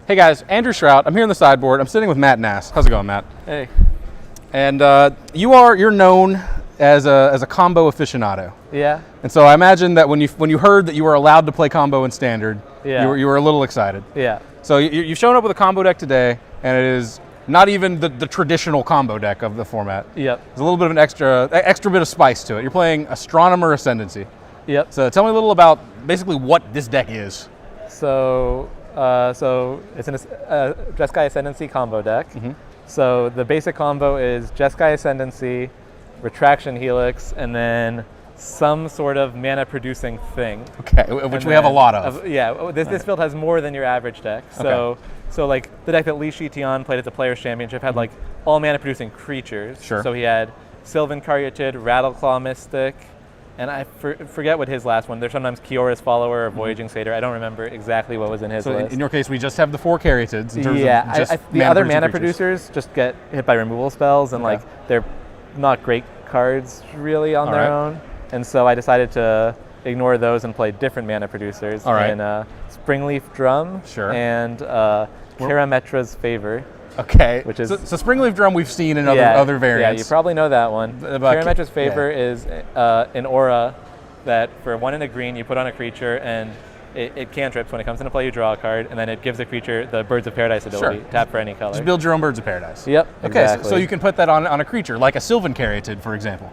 Hey guys, Andrew Shrout. I'm here in the sideboard. I'm sitting with Matt Nass. How's it going, Matt? Hey. And you're known as a combo aficionado. Yeah. And so I imagine that when you heard that you were allowed to play combo in standard, Yeah. you were a little excited. Yeah. So you've shown up with a combo deck today, and it is not even the traditional combo deck of the format. Yep. There's a little bit of an extra bit of spice to it. You're playing Astronomer Ascendancy. Yep. So tell me a little about basically what this deck is. So it's an Jeskai Ascendancy combo deck. Mm-hmm. So the basic combo is Jeskai Ascendancy, Retraction Helix, and then some sort of mana producing thing. Okay, which we have a lot of. This field has more than your average deck. So like the deck that Li Shitian played at the Players Championship had like all mana producing creatures. Sure. So he had Sylvan Caryatid, Rattleclaw Mystic, and I forget what his last one. There's sometimes Kiora's Follower or Voyaging Satyr. I don't remember exactly what was in his list. In your case, we just have the 4 Caryatids in terms of just the other mana creatures. producers just get hit by removal spells, and like they're not great cards really on their own. And so I decided to ignore those and play different mana producers in Springleaf Drum and Karametra's Favor. Okay. Which is so Springleaf Drum we've seen in other variants. Yeah, you probably know that one. Karametra's Favor is an aura that for 1 and a green you put on a creature, and it cantrips. When it comes into play, you draw a card, and then it gives the creature the Birds of Paradise ability. Tap for any color. Just build your own Birds of Paradise. Yep. Okay, exactly. so you can put that on a creature, like a Sylvan Caryatid, for example.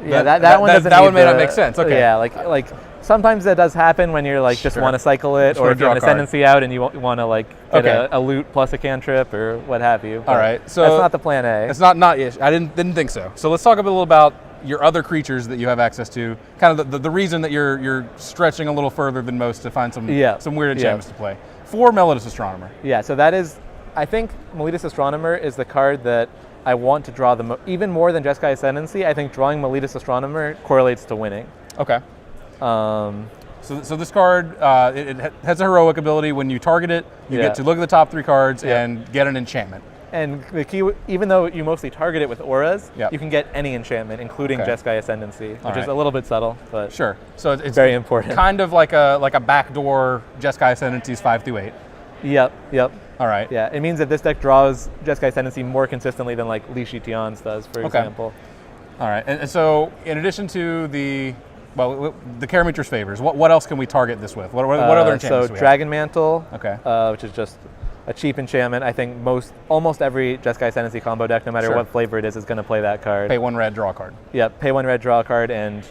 Yeah, that one doesn't. That one may not make sense. Okay. Yeah, like sometimes that does happen when you're like just want to cycle it, or if you have an Ascendancy out and you want to like get a loot plus a cantrip or what have you. All right, so that's not the plan A. It's not. I didn't think so. So let's talk a little about your other creatures that you have access to. Kind of the reason that you're stretching a little further than most to find some weird enchantments to play. 4 Meletis Astronomer. Yeah, so that is, I think Meletis Astronomer is the card that I want to draw even more than Jeskai Ascendancy. I think drawing Meletis Astronomer correlates to winning. Okay. So this card, it has a heroic ability. When you target it, you get to look at the top 3 cards and get an enchantment. And the key, even though you mostly target it with auras, you can get any enchantment, including Jeskai Ascendancy, which is a little bit subtle, but so it's very important. Kind of like a backdoor Jeskai Ascendancy's 5 through 8. Yep. All right. Yeah, it means that this deck draws Jeskai Ascendancy more consistently than like Li Shitian's does, for example. All right, and so in addition to the Karametra's Favors, what else can we target this with? What other enchantments do we have? Dragon Mantle, which is just a cheap enchantment. I think almost every Jeskai Ascendancy combo deck, no matter what flavor it is going to play that card. Pay 1 red, draw a card. Yeah, pay 1 red, draw a card, and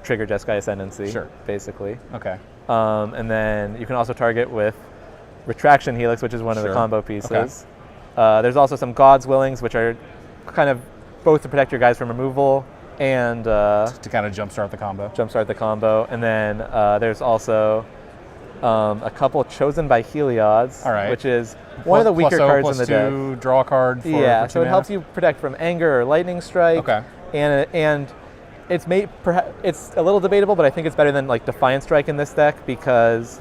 trigger Jeskai Ascendancy. Basically. Okay. And then you can also target with Retraction Helix, which is one of the combo pieces. There's also some God's Willings, which are kind of both to protect your guys from removal and to kind of jumpstart the combo. And then there's also a couple Chosen by Heliods, which is one of the weaker cards in the deck. Draw a card. For so it helps you protect from Anger or Lightning Strike. And it's a little debatable, but I think it's better than like Defiant Strike in this deck because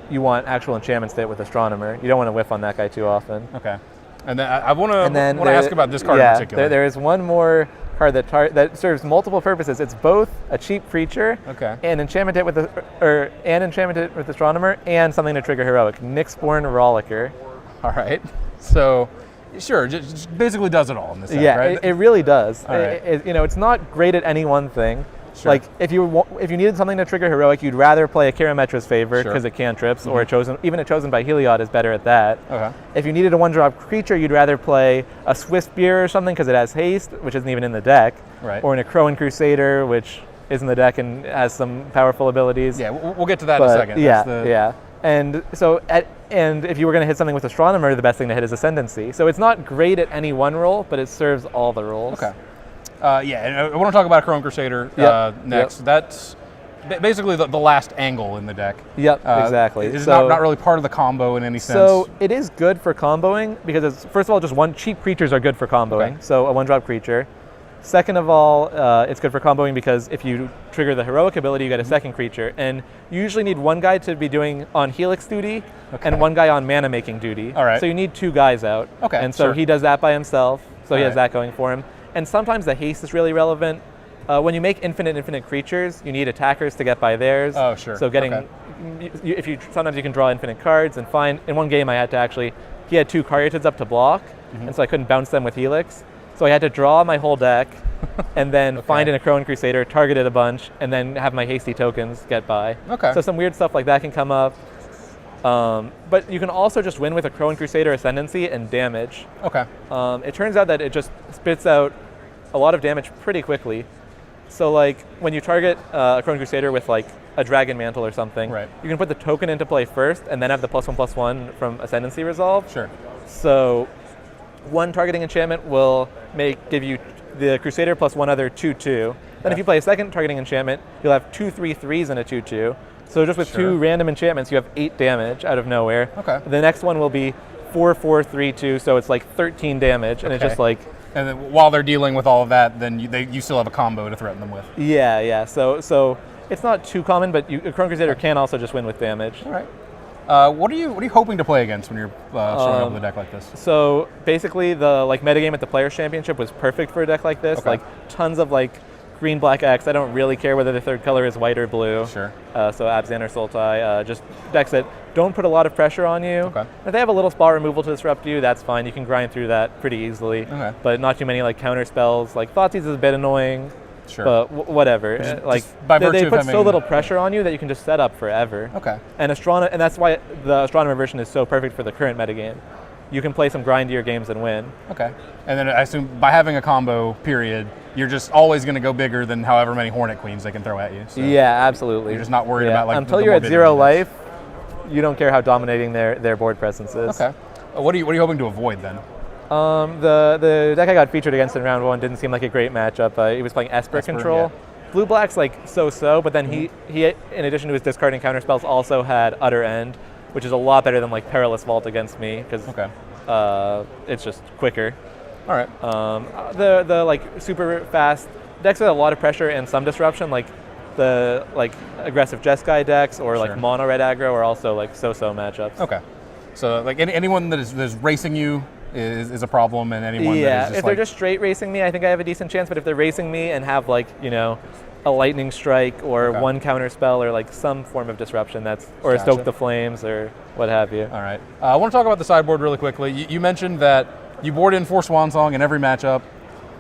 you want actual enchantments to hit with Astronomer. You don't want to whiff on that guy too often. Okay. And then I want to ask about this card in particular. There is one more card that serves multiple purposes. It's both a cheap creature and enchantment hit with Astronomer and something to trigger heroic. Nyxborn Rollicker. All right. So sure, just basically does it all in this deck, right? It really does. It's not great at any one thing. Like if you needed something to trigger heroic, you'd rather play a Karametra's Favor because it cantrips, or even a Chosen by Heliod is better at that. If you needed a 1-drop creature, you'd rather play a Swiftspear or something because it has haste, which isn't even in the deck, or an Crowan Crusader, which is in the deck and has some powerful abilities. Yeah, we'll get to that in a second. And if you were going to hit something with Astronomer, the best thing to hit is Ascendancy. So it's not great at any one role, but it serves all the roles. And I want to talk about Crowan Crusader next. That's basically the last angle in the deck. Exactly. It's not really part of the combo in any sense. So it is good for comboing because it's, first of all, cheap creatures are good for comboing. So a 1-drop creature. Second of all, it's good for comboing because if you trigger the heroic ability, you get a second creature. And you usually need one guy to be doing on Helix duty and one guy on mana making duty. So you need 2 guys out. And so he does that by himself. So he has that going for him. And sometimes the haste is really relevant. When you make infinite creatures, you need attackers to get by theirs. So getting sometimes you can draw infinite cards and find. In one game, I had to actually. He had 2 Caryatids up to block, and so I couldn't bounce them with Helix. So I had to draw my whole deck, and then find an Akroan Crusader, target it a bunch, and then have my hasty tokens get by. Okay. So some weird stuff like that can come up. But you can also just win with Akroan Crusader Ascendancy and damage. Okay. It turns out that it just spits out a lot of damage pretty quickly. So like when you target Akroan Crusader with like a Dragon Mantle or something, you can put the token into play first and then have the +1/+1 from Ascendancy resolve. Sure. So one targeting enchantment will give you the Crusader plus one other 2/2. Then if you play a second targeting enchantment, you'll have 2 3/3s and a 2/2. So just with 2 random enchantments, you have 8 damage out of nowhere. Okay. The next one will be 4 4 3 2, so it's like 13 damage, and it's just like. And then while they're dealing with all of that, then you still have a combo to threaten them with. Yeah, yeah. So it's not too common, but Akroan Crusader can also just win with damage. All right. What are you hoping to play against when you're showing up with a deck like this? So basically, the metagame at the Players Championship was perfect for a deck like this. Like tons of like green, black, X. I don't really care whether the third color is white or blue. Sure. So Abzan or Sultai, just decks that don't put a lot of pressure on you. Okay. If they have a little spot removal to disrupt you, that's fine. You can grind through that pretty easily. Okay. But not too many like counter spells. Like Thoughtseize is a bit annoying. Sure. But whatever. Just by virtue they of put having so little pressure on you that you can just set up forever. Okay. And that's why the Astronomer version is so perfect for the current metagame. You can play some grindier games and win. Okay. And then I assume by having a combo, period, you're just always going to go bigger than however many Hornet Queens they can throw at you. So yeah, absolutely. You're just not worried about like until you're at 0 life, you don't care how dominating their board presence is. Okay. What are you hoping to avoid then? The deck I got featured against in round 1 didn't seem like a great matchup. He was playing Esper Control. Yeah. Blue Black's like so, but then he in addition to his discarding counter spells also had Utter End, which is a lot better than like Perilous Vault against me because it's just quicker. All right. The like super fast decks with a lot of pressure and some disruption, like the like aggressive Jeskai decks or like mono red aggro, are also like so matchups. Okay. So like anyone that is racing you is a problem, and anyone that is just if they're just straight racing me, I think I have a decent chance. But if they're racing me and have like a lightning strike or one counter spell or like some form of disruption, or a Stoke the Flames or what have you. All right. I want to talk about the sideboard really quickly. You mentioned that you board in 4 Swansong in every matchup,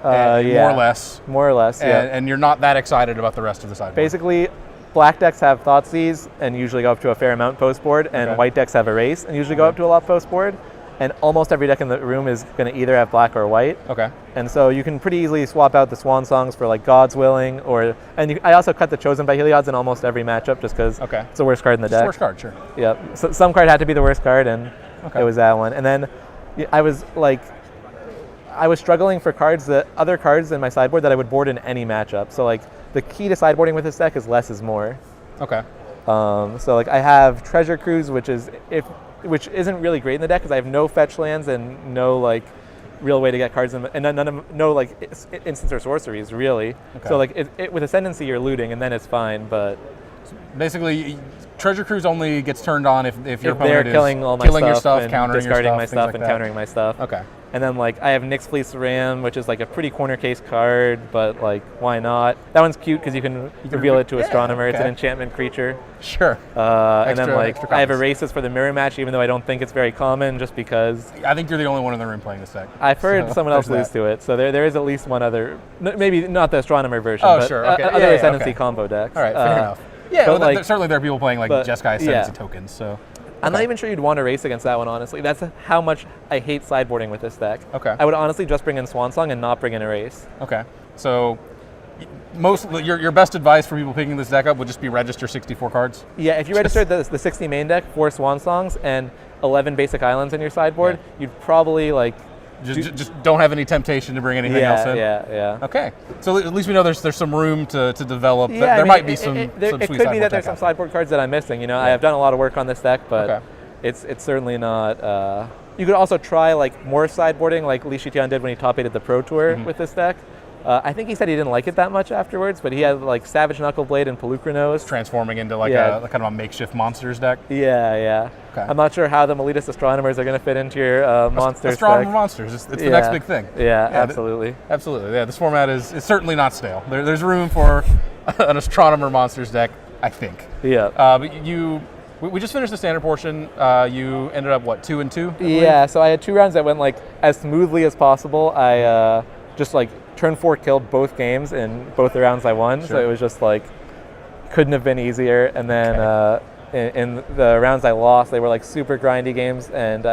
more or less. More or less, yeah. And you're not that excited about the rest of the sideboard. Basically, black decks have Thoughtseize and usually go up to a fair amount post board, and white decks have Erase and usually go up to a lot post board. And almost every deck in the room is going to either have black or white. Okay. And so you can pretty easily swap out the Swansongs for like God's Willing, I also cut the Chosen by Heliod's in almost every matchup just because it's the worst card in the deck. It's the worst card, sure. Yeah. So some card had to be the worst card, and it was that one. And then I was struggling for other cards in my sideboard that I would board in any matchup. So like the key to sideboarding with this deck is less is more. Okay. So like I have Treasure Cruise, which isn't really great in the deck because I have no fetch lands and no like real way to get cards in, and no like instants or sorceries really. Okay. So like with Ascendancy you're looting and then it's fine, but basically Treasure Cruise only gets turned on if your opponent they're killing all my your stuff, and countering discarding your stuff, my stuff like and that. countering my stuff. Okay. And then like I have Nyx Fleece Ram, which is like a pretty corner case card, but like why not? That one's cute because you can reveal it to Astronomer. It's an enchantment creature. Sure. And then like I have Erases for the mirror match, even though I don't think it's very common, just because. I think you're the only one in the room playing this deck. I've heard someone else lose to it, so there is at least one other, maybe not the Astronomer version, but other Ascendancy combo decks. All right, fair enough. Yeah, well, certainly there are people playing like Jeskai Ascendancy tokens, so. I'm not even sure you'd want to race against that one, honestly. That's how much I hate sideboarding with this deck. Okay. I would honestly just bring in Swansong and not bring in Erase. Okay. So your best advice for people picking this deck up would just be register 64 cards? Yeah, if you registered the 60 main deck, 4 Swansongs, and 11 basic islands in your sideboard, you'd probably like... Just don't have any temptation to bring anything else in? Yeah. Okay. So at least we know there's some room to develop. There might be some it could be that there's some sideboard cards that I'm missing. I have done a lot of work on this deck, but it's certainly not... You could also try like more sideboarding like Li Shitian did when he top-8'd the Pro Tour with this deck. I think he said he didn't like it that much afterwards, but he had like Savage Knuckleblade and Pelucranos. Transforming into like a kind of a makeshift monsters deck? Yeah. Okay. I'm not sure how the Melitist Astronomers are going to fit into your monsters Astronomer deck. Monsters, it's the next big thing. Yeah, absolutely. Absolutely, yeah. This format is certainly not stale. There's room for an Astronomer Monsters deck I think. Yeah. But we just finished the standard portion. You ended up, what, 2-2? Yeah, so I had 2 rounds that went like as smoothly as possible. I just like turn 4 killed both games in both the rounds I won. Sure. So it was just like, couldn't have been easier. And then in the rounds I lost, they were like super grindy games. And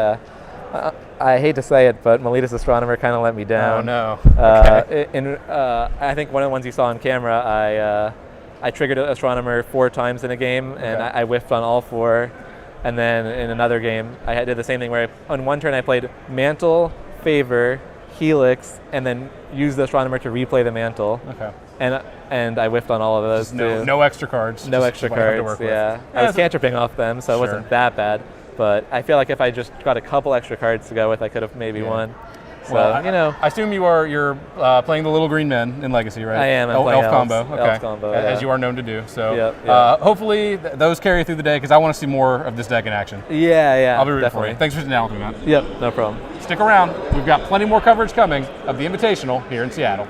I hate to say it, but Miletus Astronomer kind of let me down. Oh no. Okay. I think one of the ones you saw on camera, I triggered Astronomer 4 times in a game, and I whiffed on all 4. And then in another game, I did the same thing where on one turn I played Mantle, Favor, Helix, and then used the Astronomer to replay the Mantle. Okay. And I whiffed on all of those too. No extra cards. No extra cards, yeah. I was cantripping off them, so it wasn't that bad. But I feel like if I just got a couple extra cards to go with, I could have maybe won. So, well, I assume you're playing the little green men in Legacy, right? I am. Elf combo. Okay. Elf combo, as you are known to do. So yep. Hopefully those carry through the day because I want to see more of this deck in action. Yeah. I'll be rooting for you. Thanks for sitting down with me, man. Yep, no problem. Stick around. We've got plenty more coverage coming of the Invitational here in Seattle.